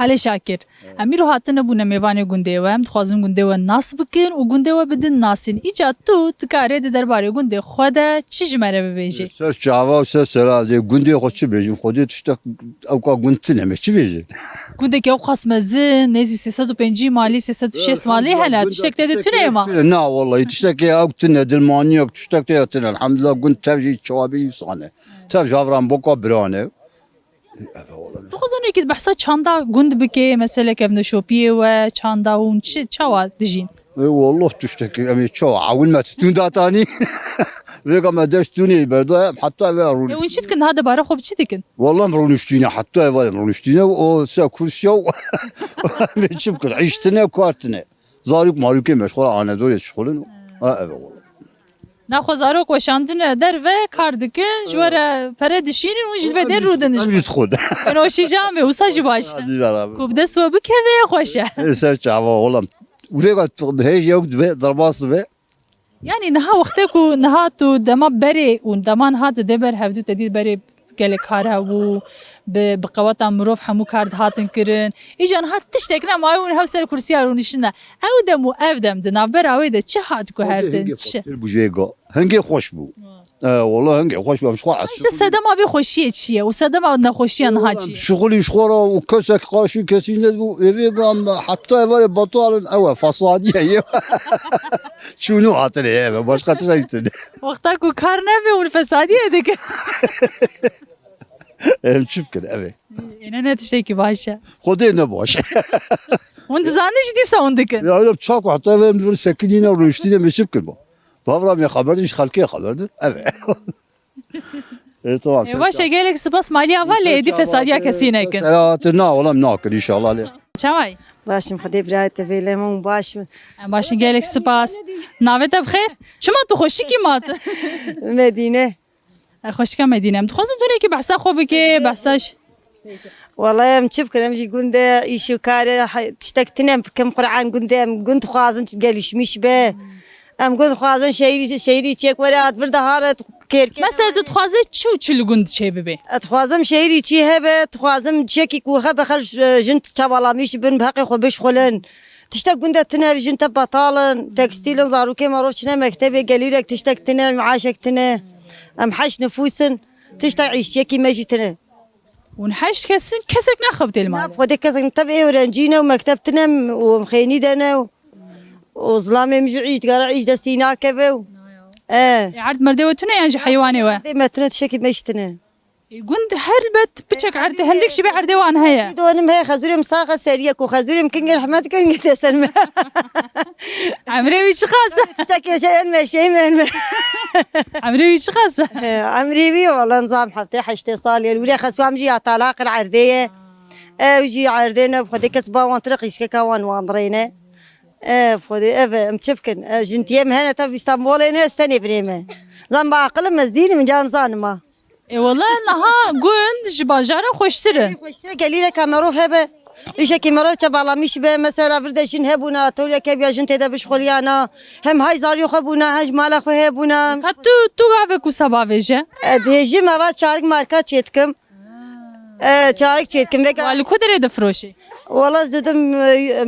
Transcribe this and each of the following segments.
خاله شاکر امیر هاتنه بونه میوانه گنده و هم خوازم گنده و ناس بکن و گنده و بدن ناسین ایجا تو تکاره درباره گنده خود چی جمره ببیجی Söz cevap söz söyle. Günde koçu bejim. Kodu tuşta avka güntü ne meçi bejim. گنده که او خصمزه نزی 350 مالی 360 مالی هلا تشتک ده تونه ما Na vallahi tuşta ki avktı ne dilmani yok. Tuşta ki yatın elhamdülillah gün tevci çabi sane. Tev javran boka brane. تو خزانه که بحثا چاندا گند بکه مثلا که ابن شوپیه و چاندا اون چه چوا دجین Vallahi tuşta ki emi çoğu avunma tutun da tani. Ve kama deştuni berdo hatta ve rul. اون شيت كن هذا بارا خوب چی دکن Vallahi ruluştine hatta evvel ruluştine o se kursiya meçim kır. İştine kartine. Zaruk maruke meşgul anadolu şkolun. Ha evet. ناخوزارو کوشاندن در و کار دکن جوره پره دشینین و جلوه در رو دنش Ben yutkud. نوشی جامه و ساجی باش Hadi beraber. کوب دست و بکه و خوشه Ser çava oğlum. Ufak hey yok be darbas be. يعني نها وقتك ونها تو دما بري ودمان هذا دبر هفدو تديد بري قال كارها و بقوات مروف حمو كارد هاتن كرن اجان هات تشتكنا ما يون هوسر كرسيار ونشنا او دمو افدم دنا براوي چه هات کو هردن چه Bu jega. Hangi hoş bu? Vallahi hangi hoş bu. işte sadam abi خوشیه چیه و sadam abi نخوشیه نها چیه Şugul işgora u kösek karşı kesinde bu evi gam hatta evvel batalın eve fasadiye. Şunu hatırlayayım. Başka bir şey dedi. وقتا کو کار نه به اون فسادی دک Hem çıpkın evet. اینا نه تشتکی باشه Kodey ne boş. اون زانش دی ساوند دکن Ya öyle çok hatta evvel bir sekiliğine rüştüne meşipkın bu. Babram ya haberdir iş halkaya haberdir. Evet. Evet tamam. باشه گلک سپاس مالی اول دی فسادیا کسی نکن Evet ne olam ne akıl inşallah. چوای باشم خدای برایت ویلمون باشم باشه گلک سپاس ناوت بخیر شما تو خوشی کی مات مدینه خوش که مدینه تو خواست تو که بحثا خوبه که بحثاش والله ام چپ کنم جی گنده ایشو کاره تشتکتنم کم قرآن گنده ام گند خوازن گلیش میش به ام گند خوازن شهری چک ورات برده هارت کرک مثلا تو خوازه چی لگوند چه ببی اتخوازم شهری چی هبه تخوازم چکی کو هبه خرج جنت چوالا میش بن بحقی خو بش خلن تشتك گنده تنه جنت بطالن تكستيل زاروكي ماروش نه مكتبه گلیرک تشتك تنه معاشك تنه ام حش نفوسن تشتك عيشيكي ماجي تنه ونحش كسك ناخبت المال خودك كذا نتبع ورنجينا ومكتبتنا ومخيني دنا وظلامي مجعيش تقرا عيش دستينا كبو عرض مردوتنا يعني حيواني وا ما تنت شكي مشتنا قند هربت بتشك عرض هندك شبي عرض وان هيا دونم هي خزوري مساخه سريك وخزوري يمكن رحمت كان تسلم عمري وش خاصة تشتكي شيء ما شيء ما عمري وش خاصة عمري بي والله نظام حفتي حشتي صالي الولي خسوام جي طلاق العرديه وجي عردينا بخدي كسبا وانطرق يسكا وان واندرينا بخدي متشفكن جنتيام هنا في اسطنبول هنا استني بريمه زعما بعقل مزدين من جان زانما والله نها قند جباجارة خوشتره خوشتره قليله كاميرو هبه ايش كاميرو تبالا مش به مثلا فردشين هبونا تولي كبيا جنت هذا بشغليانا هم هاي زاريو خبونا هاج مالا خو هبونا تو قاعد كوسا باوجه دهجي ما بعد شارك ماركات شيتكم شارك شيتكم والله كدر دفروشي والله زدم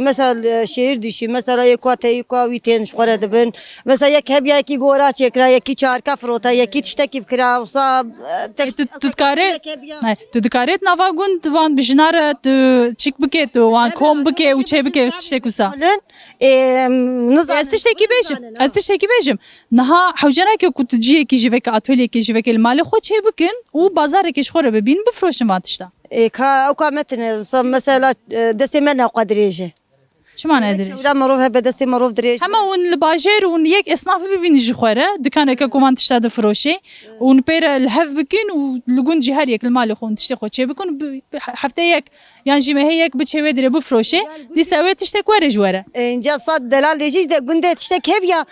مثلا شهر دشي مثلا يكوا ويتين شقرة دبن مثلا يك هب يكي غورا چكرا يكي شاركا فروتا يكي تشتكي بكرا وصاب تذكرت نافا قند وان بجنارة تشيك بكيت وان كوم بكي وشي بكي تشتكوسا استشتكي بيجم نها حوجنا كي كنت جي كي جيفك اتولي كي جيفك المال خو شي بكن وبازار كي شخوره ببين بفروش ما تشتا او كامتنا مثلا دستي منا قدريجه شو معنى ادري ولا مروفها بدستي مروف دريجه اما ون الباجير ون يك اصناف ببين جخوره دكان كومان تشتا فروشي ون بير الهف بكن ولقون جهار يك المال خو تشتي خو شي بكن حفتيك يعني جي ما هيك بتشي ودري بفروشي دي سويت تشتك ورا جوره ان جا صاد دلال ديجي ده قنده تشتك هبيا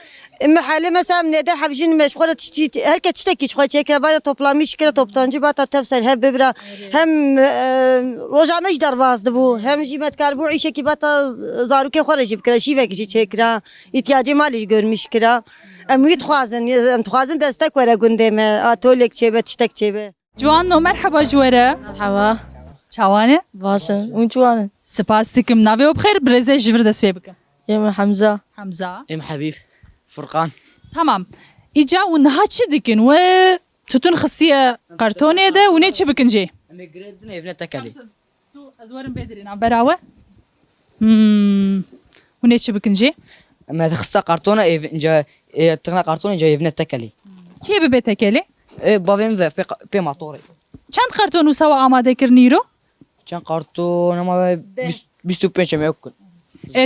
محل مثلا من ده حبجين مشغوله تشتي هركه تشتكي شخو شكل بعد توبلاميش كده توبتانجي بعد تفسر هب ببرا هم رجع مش درباز دبو هم جي متكاربو عيشه كي بعد زاروكي خرج بكره شي فيك شي چكرا احتياجي مالي görmüş kira اميد خوازن دستك ورا قنده ما اتولك چه تشتك چه جوان مرحبا جوره مرحبا çawane باشن وين جوانن spas dikim navê o bixêr birêzê ji vir dest pê bikim يا حمزة Hemza ام حبيب فرقان tamam îca û niha çi dikin wê tutun xistiye qartonê de û nê çi bikin jê ام جريد ابن تكلي ez werim bêdirî navbera we û nê çi bikin jê اما تخصا قرطونه انجا تغنى قرطونه انجا ابن تكلي kê bibe tekelê بافين بي ماطوري çend qarton û sewa amadekirî îro كان قرطونه ما بيستو بينش ما يكون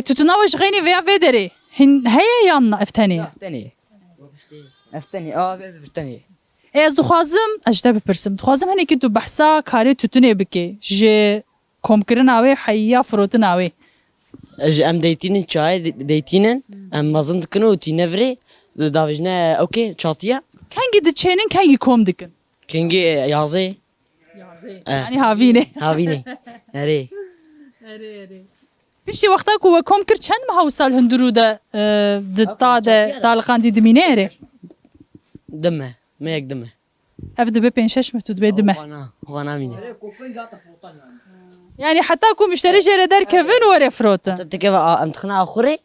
tutuna ji xênî vêya vê derê hin heye yan eftenê افتني افتني افتني ez dixwazim ez ji te bipirsim dixwazim hinekî tu behsa karê tutunê bike ji komkirina wê heya firotina wê ام ديتينن شاي ديتينن ام مازن كنو تي نفري دافجنا اوكي شاطيه kengî diçênin kengî kom dikin كينجي يازي yani havînê هافيني نري piştî wexta ku we kom kir çend meha û sal hundirû de di ta de daliqandî dimîne erê دمه ما يك دمه ev dibe pênc şeş meh tu dibe dime هو انا ميني yani heta ku müşteri jê re derkevin û were firotin تكيف ام تخنا اخري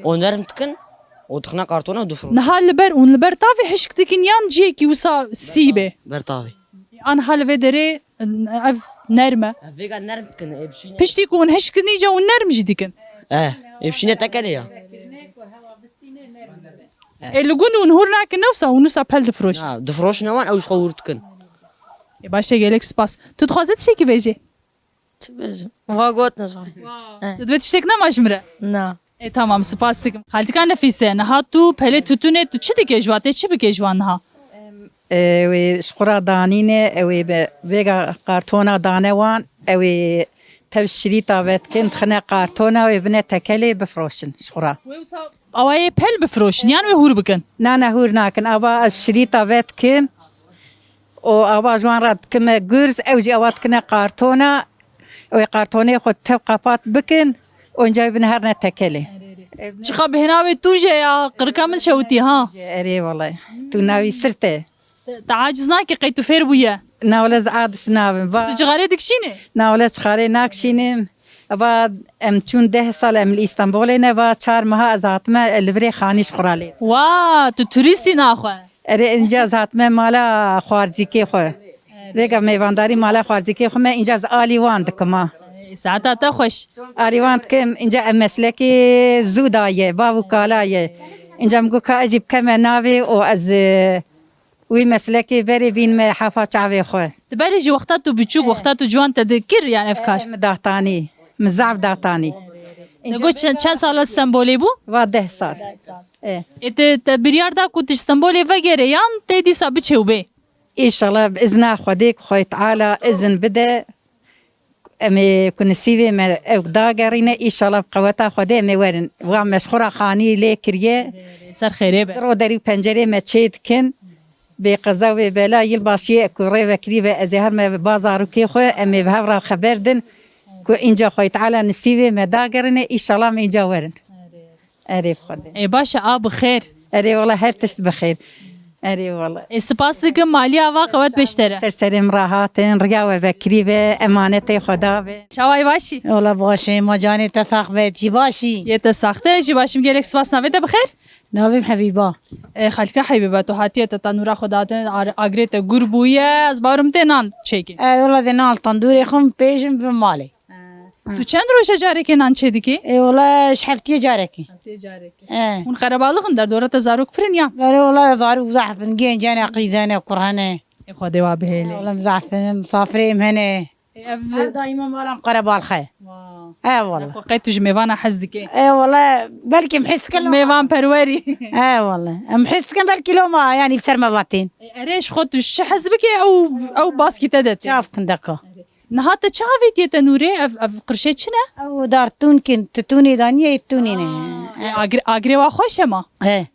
ونرم تكن وتخنا قرطونه ودفرو niha li ber û li ber tavê hişk dikin yan ciyekî wisa sîbe برطاوي an hal vê derê ev nerme فيغا نرم تكن ابشينه piştî ku hûn hişk nîce û nerm jî dikin اه ابشينه تكلي يا li gund û hûr nakin newsa û nûsa pel difroş دفروش نوان او شخور تكن başê gelek spas tu dixwazê tiştekî bêjî تبزم وها قوت نصحي tu divê tiştek nema ji min re نا tamam spas dikim xaltika nefîse niha tu pelê tutunê tu çi dike ji wan tê çi bike ji wan niha وی شخورا دانینه وی به ویگا قارتونا دانه وان وی تب شریطا وید کن خنه قارتونا وی بنه تکلی بفروشن شخورا awayê pel bifroşin yan wê hûr bikin نه نه هور ناکن آبا از شریطا وید کن و آبا جوان راد کمه گرز او جی آوات کنه قارتونا وی قارتونه خود تب قفات بکن و انجا بنه هر نه تکلی çiqa bihênavê tu jê ya qirika min şewtî ha اری والله تو ناوی سرته te aciz nake qey tu fêr bûye ناولز عادس نابن با tu cigarê dikişînê ناولش خاله ناکشینیم بعد ام چون 10 سال ام استانبول نه و 4 ماه از هاتمه لبری خانیش خورالی wa tu turîstî naxwe اره اینجا از هاتمه مالا خارجی کی خو ریگا میوانداری مالا خارجی کی خو من اینجا از آلیوان دکما saeta te xweş آلیوان کم اینجا ام مسلکی زودایه با وکالایه اینجا مگو که اجیب کم ناوی و از وی مسلکی بری بین me حفا چاوی خو Di berê jî wexta tu biçûk wexta tu ciwan te dikir yan evkar داتانی مزعف داتانی te got çend sala Stenbolê bû و 10 سال te biryar da ku tu Stenbolê vegere yan tê dîsa biçe û bê ان شاء الله باذن خديك خوي تعالى اذن بدا امي كنسيبي ما داغرينا ان شاء الله بقوتا خدي امي ورن ومشخوره خاني ليكريه ser xêrê be درو دري بنجري ما تشيد كن بقزاوي بلا يلباشي كوري وكريبه ازهر ما بازارو كي خو امي بهبره خبردن كو انجا خوي تعالى نسيبي ما داغرينا ان شاء الله ما جاورن اري خدي ê başa a bi xêr اري والله هر تشت بخير اري والله ê spas dikim maliya va qewet beştere سرسرم راحاتن ريا وكريبه امانتي خدا çaway başî والله باشي ما جاني تثاق بيتي باشي yê te saxte jî başîm gelek spas navê te bixêr نابم حبيبا xelka heybe tu hatiye te tanûra xwedatin agrê te gur bûye ez barum tê nan çêkî والله ذي نال تندوري خم بيجم بمالي tu çend roja carekê nan çê dikî اي والله شحفتي جاركي ايه hûn qerebalixin derdora te zarok pirin yan قالوا والله زارو زعفن جين جانا قيزانه وكرهنه ê xwedê wa bihêlê والله مزعفن مسافرين هنا ev دايما مالهم قرب الخير ايه والله qey tu ji mêvana hez dikê ايه والله بلكي محس كلهم mêvan perwerî ايه والله محس كم بلكي لو ما يعني بسر ما باتين erê ji xwe tu şi hez bike ew baskî te de tê شاف كندكو niha te çavê tê te nûrê ev qirşê çi ne او دارتون كنت تتوني دانيه يتوني نه agrê wa xweş e ma ايه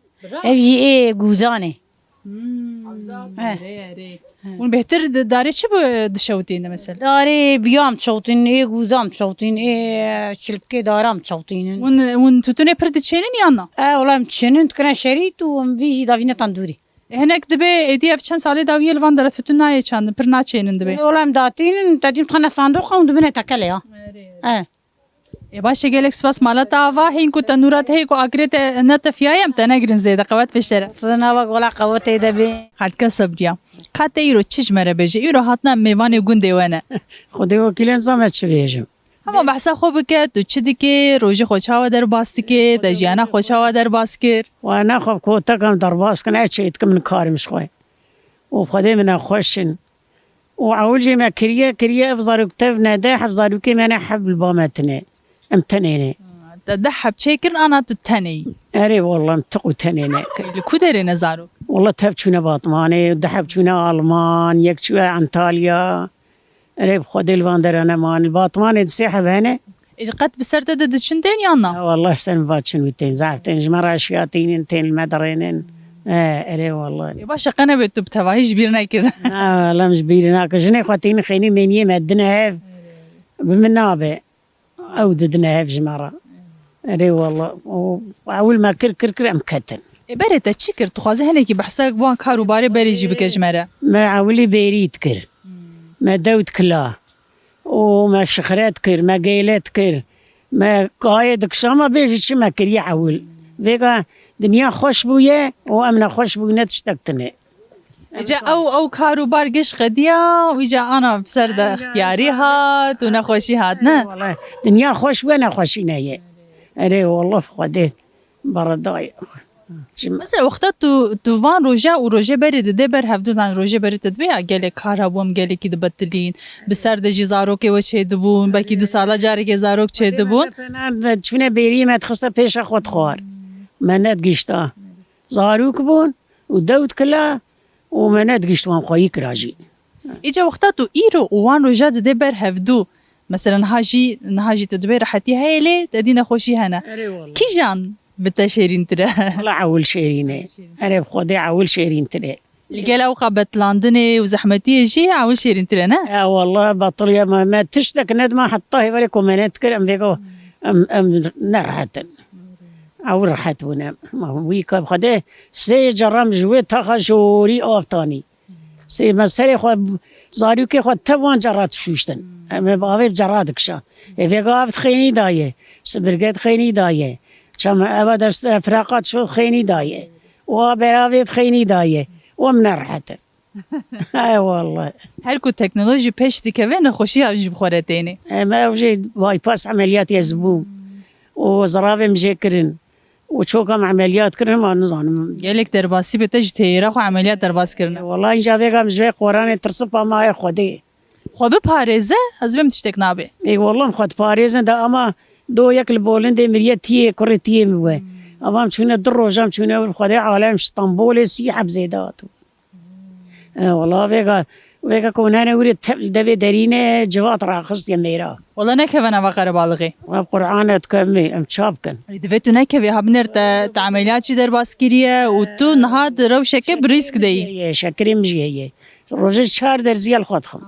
ايه ايه جوزانه hûn bêhtir darê çi dişewtîne mesela داري بيام تشوتين ايه جوزام تشوتين ايه شلبكي دارام تشوتين hûn tutunê pir diçênin yan na اه والله متشنن تكنا شريت ومفيجي دافينا تندوري هناك دبي ايدي اف چند سالی داویه لوان داره تو نایه چند پر ناچینن دبی والله داتين تدين خنا صندوق ودبنا تكليا باشه گلک سپاس مالت آوا هین کو تنورات هی کو اگرت نتفیایم تنگرن زیده قوت فشتره صدنا ولا قوتي دبي قد کسب دیا قد ایرو چیج مره بجه ایرو هاتنا میوان گونده ونه خدي وكيلين زعما تشبيجم اما بحثا خوب که تو چی دیگه روژه خوچاوا در باست که دجیانا خوچاوا در باست کر وانا خب كوتا كم درباس كان اشيت كم من كارم شوي وخدي من خوشن وعول جي ما كريه افزار كتف نادى حفظار كي ما نحب البامتنا امتنيني دحب چیکن انا تو تنی اري والله متقو تنيني لکو داره نزارو والله تهبشونا باطماني ودحبشونا المان يكشوا انطاليا اري بخدي الفاندر انا مان الباطماني تسيحب هنا ایج قد بسرت ده چن دین یانا والله سن فاتشن وتين زعفتين جمرة شياطين تين المدرينين اري والله باشه قنه به تو بتواهیش بیر نکرن لا مش بيرنا كجني خواتين خيني مني مدنا هاف بمنابه او ددنا هاف جمرة اري والله وأول ما كر امكتن بره تا چی کرد تو خوازه هنه که بحثا بوان کاروباره بری جی بکجمره ما عولي بيريت كر ما داود كلا وما شخرات كر ما قيلات كر ما قايد كشاما بيجي شي ما كر يعول فيقا دنيا خوش بويا وامنا خوش بويا تشتقتني ایجا او کاروبار گش قدیا و ایجا انا بسر ده اختیاری هات و نخوشی هات نه والله دنيا خوش وانا خوشينا هي اري والله خدي برداي مثلا وقتا تو وان روژه و روژه بری ده بر هفدو وان روژه بری تدبیا گله کار هبوم گله کی دبتلین بسر ده جی زاروک و چه دبون باکی 2 ساله جاری که زاروک چه دبون شنو بيري ما تخصه بيش اخوت خوار منات قشطه زاروك بون وداود كلا ومنات قشطه خويك راجي ایجا وقتا تو ایرو و وان روژه ده بر هفدو مثلا نهاجی تدبیر حتی هیلی تدین خوشی هنه کی جان بتشيرين ترى والله عول شيرينه انا بخدي عول شيرين ترى الجلا وقبت لندني وزحمتي شي عول شيرين ترى انا والله بطل ما تشتك ند ما حطاه بالك وما نذكر ام فيكو ام نرحت او رحت ونام ما هو ويك بخدي سي جرام جوي تخشوري افتاني سي مسري خو زاريو كي خو تبان جرات شوشتن اما باوي جرادك شا فيكو افت خيني دايه سبرقت خيني دايه شام أبد فراقات شو خيني داية وبراويت خيني داية ومنرحت أي والله هلكو تكنولوجي بيش دي كمان خوشي أوجي بخورتيني ما أوجي باي باس عمليات يزبوم وزرافة مجيكرن وشوكم عمليات كرن ما نظام قالك درباسي بتجتي راخو عمليات درباس كرنا والله إن جابيك مجوي قراني ترصفها ما يخدي خو بباريزه أزبم تشتك نابي اي والله مخد باريزن دا أما دو يكل بولندي مريتيه كوريتيه مو أمام شنو الدروجام شنو خدي عالم اسطنبول سيحب زيدات والله ويكا كونانا وريد دبي دارينا جوات راخص يا ميرا والله نكفنا بقرب بالغي وقرآن تكمي ام تشابكن دفيتو نكفي هبنر تعمليات شي درباس كريه وتو نهاد روشك بريسك دي شكري مجي هي روجي شهر درزي الخطخم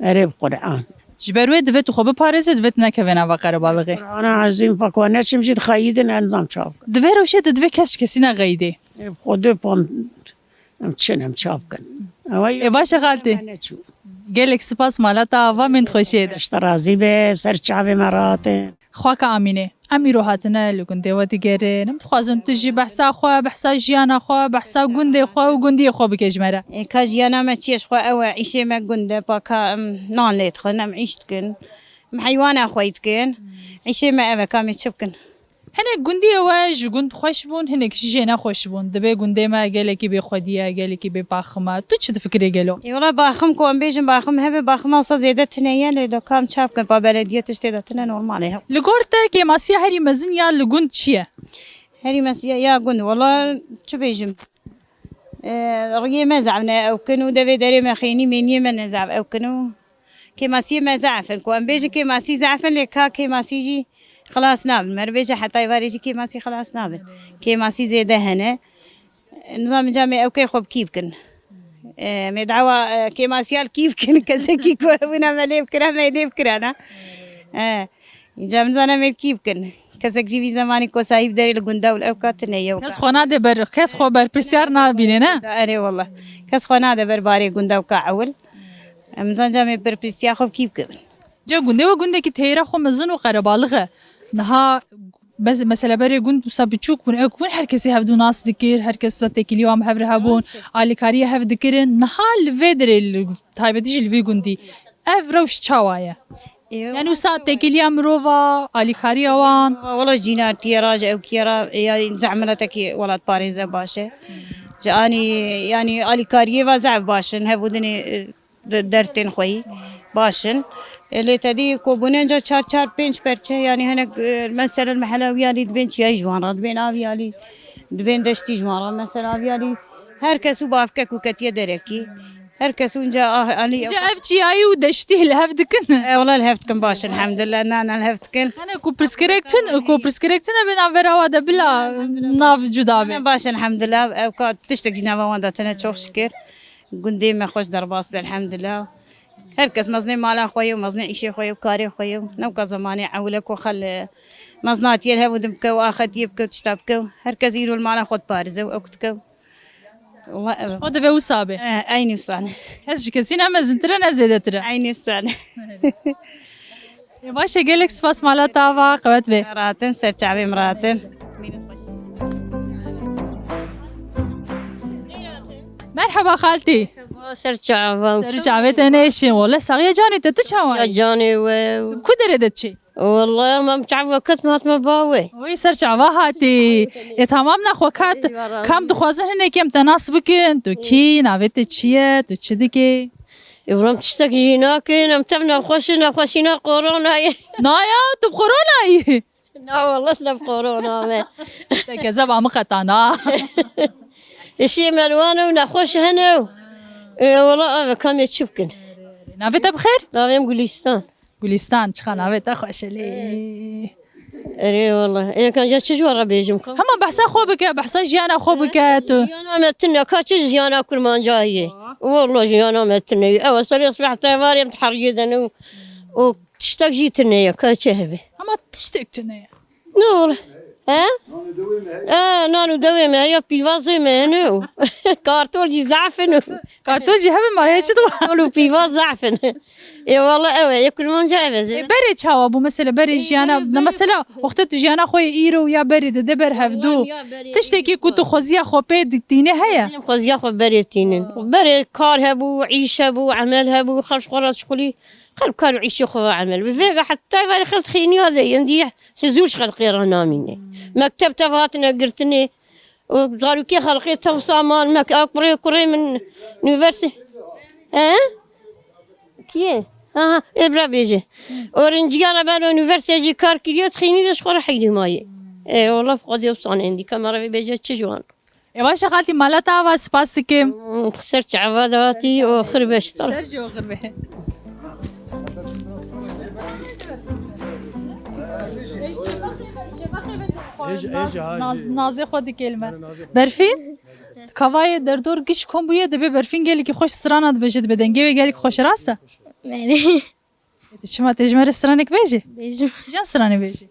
اريب قرآن جبروي دفيتو خو بباريزه دفيت نكفنا بقرب بالغي انا عايزين فكوناش مجي تخيدن نظام تشابك دفي روشي دفي كسينا غيدي خدو بون ام تشن تشابكن ای باشه خالتي قالك سپاس مالتا آوا من خوشید اشترازي به سرچاوي مرات خواك آمينه امي رو هاتنا لگنده و دیگره نمت خوازن تجي بحثا خوا بحثا جيانا خوا بحثا گنده خوا و گندی خوا بکجمره كاجيانا ما تشيش خوا أو عيشة ما قنده باكا نان ليتخن أم عيشتكن محيوانا خويتكن عيشة ما أبا كامي تشبكن هنه گندی و جگند خوش بون هنه کشی جنا خوش بون دبه گنده ما گلکی به خودیه گلکی به باخما تو چه فکری گلو يولا باخم كون بيجن باخم هبه باخم وصل زيادة تنيا لدو كام تشابكن با بلدية تشتيدا تنا نورمالي لگورتا که ماسیا هری مزن یا لگند چیه هري مسيا يا قند والله شو بيجم رقي ما زعمنا أو كنو دبي داري ما خيني مني ما نزعف أو كنو كي ماسي ما زعفن كون بيجن كي ماسي زعفن لك كي ماسي جي خلاص نابل مربيجة حتى يفاريجي كي ماسي خلاص نابل كي ماسي زيادة هنا نظام جامعي أو كي خوب كيفكن مدعوة كي ماسيال كيفكن كذا كي كونا ما ليبكن ما يليبكن أنا جام نظام مل كيفكن کەسێک جیوی زمانی کۆسایی بدەری لە گوندا و ئەو کاتنەیە کەس خۆ نادێ بەر کەس خۆ بەرپرسیار نابینێ نە ئەرێ وڵە کەس خۆ نادە بەربارەی گوندا و کاعول ئەمزانجامێ بەرپرسیا خۆ بکی بکەن جا گوندەوە گوندێکی تێرە خۆ مەزن و قەرەباڵغە نەها مەسەلە بەرێ گوند وسا بچووک بوون ئەو بوون هەر کەسی هەفتوو ناس دکرد هەر کەس وسا تێکیلی وام هەبر هەبوون ئالیکاریە هەف دکردن نەها لێ دەرێ تایبەتیژ لێ گوندی ئەڤ ڕەوش چاوایە یعنی وسا تێکیلیە مرۆڤ ئالیکاریەوان وڵە جینارتیە ڕاژ ئەو کێرا زەحمەتێکی وڵات پارێزە باشە جانی ینی ئالیکاریەوە زەعف باشن هەبوودنێ دەرتێن خۆی باشن لێتەدی کۆبوونێنجا 4-5 پەرچە ینی هەنێک مەسەر مەحەلاویالی دبێن چیای ژوانڕ دبێن ئاویالی دبێن دەشتی ژوانڕ مەسەر ئاویالی هەر کەس و بافکەک و کەتیە دەرەکی هەر کەس اونجا ئالی ئەف چیایی و دەشتی لە هەف دکن وڵا هەفتکن باشن حەمدلله نانە هەفتکن هەنێ کو پرسکرێکتن کو پرسکرێکتنە بێ ناڤێراوە دەبلا ناو جودابێ باشن حەمدلله ئەو کات تشتێک جناوەوەنداتەنە چۆخ شکر گوندێ مە خۆش دەرباس بێ الحەمدلله هەر کەس مەزنێ مالا خۆی و مەزنێ ئیشێ خۆی و کارێ خۆی و نەوکە زمانی عولە کۆخەل مەزناتیە هەبوودم بکە و ئاخەتیە بکە و تشتا بکە و هەر کەس ئیرۆ مالا خۆت پارێزە و ئەو کتکە و خۆ دەبێ وسابێ ئەینی وسانە کەس کەسی نەمەزنترە نەزێدەترە ئەینی وسانە باشە gelek سپاس مالا تاوا قەوەت بێ ڕاتن سەرچاوێ مراتن مرحبا خالتي سرچاوە سەرچاوێتە نێشین وڵە ساغیە جانێتە تو چاوە جانێ کو دەرێدەت چی والله ما متعوە کەت ماتمە باوێ وی سەرچاوا هاتی تمام نەخۆ کات کام دخوازن هەنێکێم تەناس بکن تو کی ناوێتە چییە تو چ دکێ ئێوەم تشتێک ژی ناکەین ئەم تەم نەخۆشی نەخۆشینا قۆڕۆنایە نایە تو بخۆڕۆنایی ناوەڵەس لە قۆڕۆنامێ گەزە بامە قەتانا ئشی مەروانە و نەخۆش هەنە و وڵا ئەوە کامێ چ بکەن ناوێتە بخێر ناوێم گولیستان گولیستان چخە ناوێتە خۆشە لێ ئەرێ وڵە ئەکەنجا چ جۆڕە بێژم هەمە بەحسا خۆ بکە بەحسا ژیانە خۆ بکات و ژیانامەتنە کا چ ژیانە کورمانجاییە وەڵۆ ژیانامەتنەوی ئەوە سەری سبحتەوارێم تحڕیدەن و تشتێک ژیتنەیە کا چێ هەبێ ئەمە تشتێکتنەیە نوڵ نان و دەوێمە هەیە پیڤازێمە هەنە و کارتۆلجی زعفن و کارتۆژی هەبێ ماهەیە چ تۆل و پیڤاز زعفن ئێوەڵە ئەوە یە کورمانجای بەزێ بەرێ چاوە بوو مەسەلە بەرێ ژیانە نەمەسەلا وەختە تو ژیانە خۆی ئیرە و یا بەری دەدە بەر هەفتوو تشتێکی کو تو خۆزیە خۆ پێ دیتینە هەیە خۆزیا خۆ بەرێتینن بەرێ کار هەبوو عیشە بوو عمل هەبوو خەش خۆڕات شخولی خلق كانوا يعيشوا خو عمل بفيقا حتى يبقى خلط خيني هذا يندي سيزوش خلق غير ناميني مكتب تفاتنا قرتني وقالوا كي خلقي توصامان مك أكبر كوري من يونيفرسي كي إبرا بيجي أورنجيانا بانو يونيفرسي يجي كار كريوت خيني ليش خور حيلي ماي والله فقد يوصان عندي كاميرا بيجي تشجوان باشە خاڵی مالا تاوا سپاس دکەم خسرت عواداتي وخربشت نازê xwe dikêlme berfîn kavayê derdor giş kom bûye dibe berfîn gelekî xweş strana dibêje dibe dengê wê gelekî xweş rast e çima tê ji me re stranek bêjî jan stranê bêjî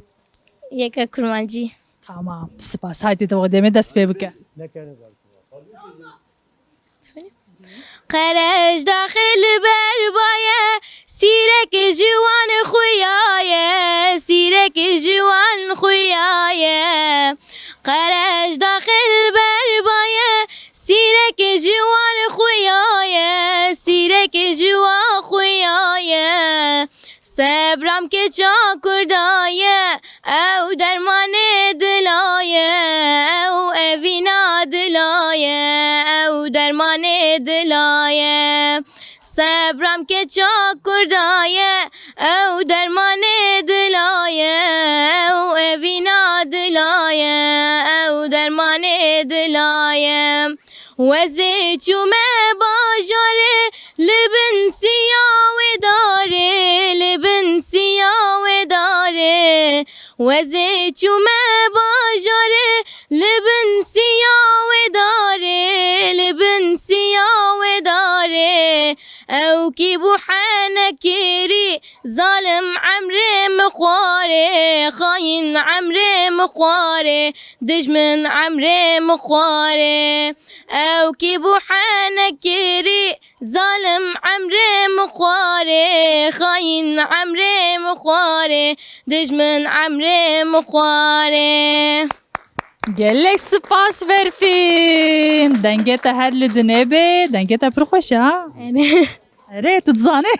yeka kurmancî tamam spas haydi te demê dest pê bike قرش داخل بربایه سیرک جوان خویایه سیرک جوان خویایه قرش داخل بربایه سیرک جوان خویایه سیرک جوان خویایه صبرم که چا کردایه او درمان دلایه او اوینا دلایه او درمان دلایه صبرم که چا کردایه او درمان دلایه او اوینا دلایه او درمان دلایه وزی چومه باجاره لبن سیاه داره لبن سیاه داره وزی چومه باجاره لبن سیاه داره لبن سیاه داره او کی بو حنکری ظالم عمري مخواري خاين عمري مخواري دجمن عمري مخواري او كيبو حنكري ظالم عمري مخواري خاين عمري مخواري دجمن عمري مخواري gelek spas berfin dengeta her li dinebe dengeta pir xweş e ha ere tu dizane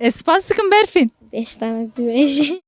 spas dikim berfin beş tane duyuyor.